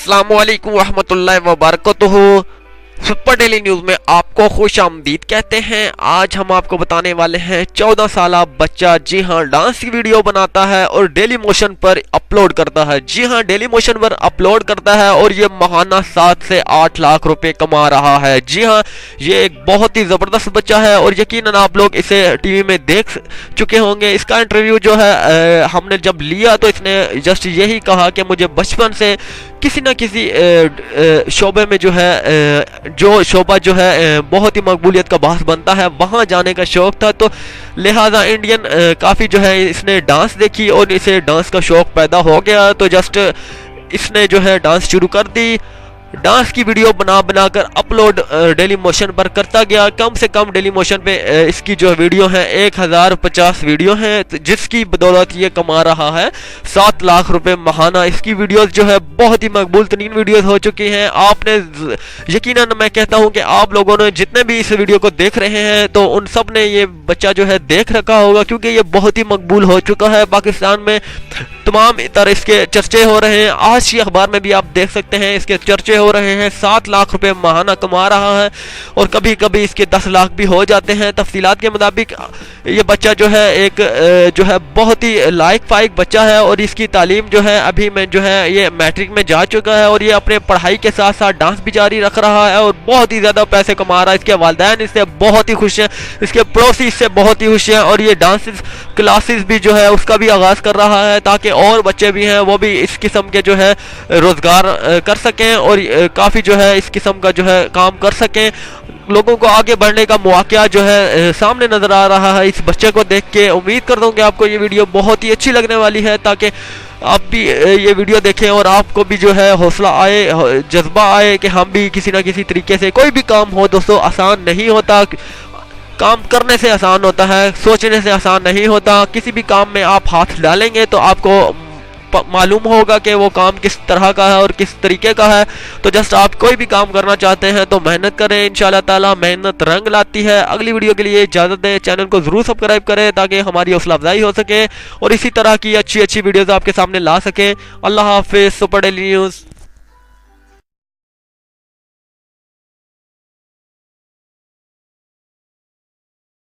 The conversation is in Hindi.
अस्सलाम वालेकुम रहमतुल्लाहि व बरकातुहू। सुपर डेली न्यूज में आपको खुश आमदीद कहते हैं। आज हम आपको बताने वाले हैं 14 साल बच्चा जी हाँ डांस की वीडियो बनाता है और डेली मोशन पर अपलोड करता है। जी हाँ डेली मोशन पर अपलोड करता है और ये महाना 7 से 8 लाख रुपए कमा रहा है। जी हाँ ये एक बहुत ही ज़बरदस्त बच्चा है और यकीनन आप लोग इसे टीवी में देख चुके होंगे। इसका इंटरव्यू जो है हमने जब लिया तो इसने जस्ट यही कहा कि मुझे बचपन से किसी न किसी शोबे में जो शोबा जो है बहुत ही मकबूलियत का बास बनता है वहाँ जाने का शौक था, तो लिहाजा इंडियन काफ़ी जो है इसने डांस देखी और इसे डांस का शौक पैदा हो गया। तो जस्ट इसने जो है डांस शुरू कर दी। डांस की वीडियो बना कर अपलोड डेली मोशन पर करता गया। कम से कम डेली मोशन पे इसकी जो वीडियो है 1050 वीडियो हैं, तो जिसकी बदौलत ये कमा रहा है 7 लाख रुपए महाना। इसकी वीडियोस जो है बहुत ही मकबूल तरीन वीडियोस हो चुकी हैं। आपने यकीनन मैं कहता हूं कि आप लोगों ने जितने भी इस वीडियो को देख रहे हैं तो उन सब ने ये बच्चा जो है देख रखा होगा, क्योंकि ये बहुत ही मकबूल हो चुका है। पाकिस्तान में तमाम तरह इसके चर्चे हो रहे हैं। आज की अखबार में भी आप देख सकते हैं इसके चर्चे हो रहे हैं। 7 लाख रुपए महाना कमा रहा है और कभी कभी इसके 10 लाख भी हो जाते हैं। तफसीलात के मुताबिक ये बच्चा जो है एक जो है बहुत ही लायक फाइक बच्चा है और इसकी तालीम जो है अभी में जो है ये मैट्रिक में जा चुका है और ये अपने पढ़ाई के साथ साथ डांस भी जारी रख रहा है और बहुत ही ज़्यादा पैसे कमा रहा है। इसके वालिदैन इससे बहुत ही खुश हैं, इसके पड़ोसी इससे बहुत ही खुश हैं और ये डांस क्लासेस भी जो है उसका भी आगाज़ कर रहा है ताकि और बच्चे भी हैं वो भी इस किस्म के जो है रोज़गार कर सकें और काफ़ी जो है इस किस्म का जो है काम कर सकें। लोगों को आगे बढ़ने का मौका जो है सामने नज़र आ रहा है इस बच्चे को देख के। उम्मीद करता हूँ कि आपको ये वीडियो बहुत ही अच्छी लगने वाली है ताकि आप भी ये वीडियो देखें और आपको भी जो है हौसला आए, जज्बा आए कि हम भी किसी न किसी तरीके से कोई भी काम हो दोस्तों आसान नहीं होता। काम करने से आसान होता है, सोचने से आसान नहीं होता। किसी भी काम में आप हाथ डालेंगे तो आपको मालूम होगा कि वो काम किस तरह का है और किस तरीके का है। तो जस्ट आप कोई भी काम करना चाहते हैं तो मेहनत करें, इंशाल्लाह ताला मेहनत रंग लाती है। अगली वीडियो के लिए इजाज़त दें, चैनल को ज़रूर सब्सक्राइब करें ताकि हमारी हौसला अफजाई हो सके और इसी तरह की अच्छी वीडियोज़ आपके सामने ला सकें। अल्लाह हाफिज़। Super daily news.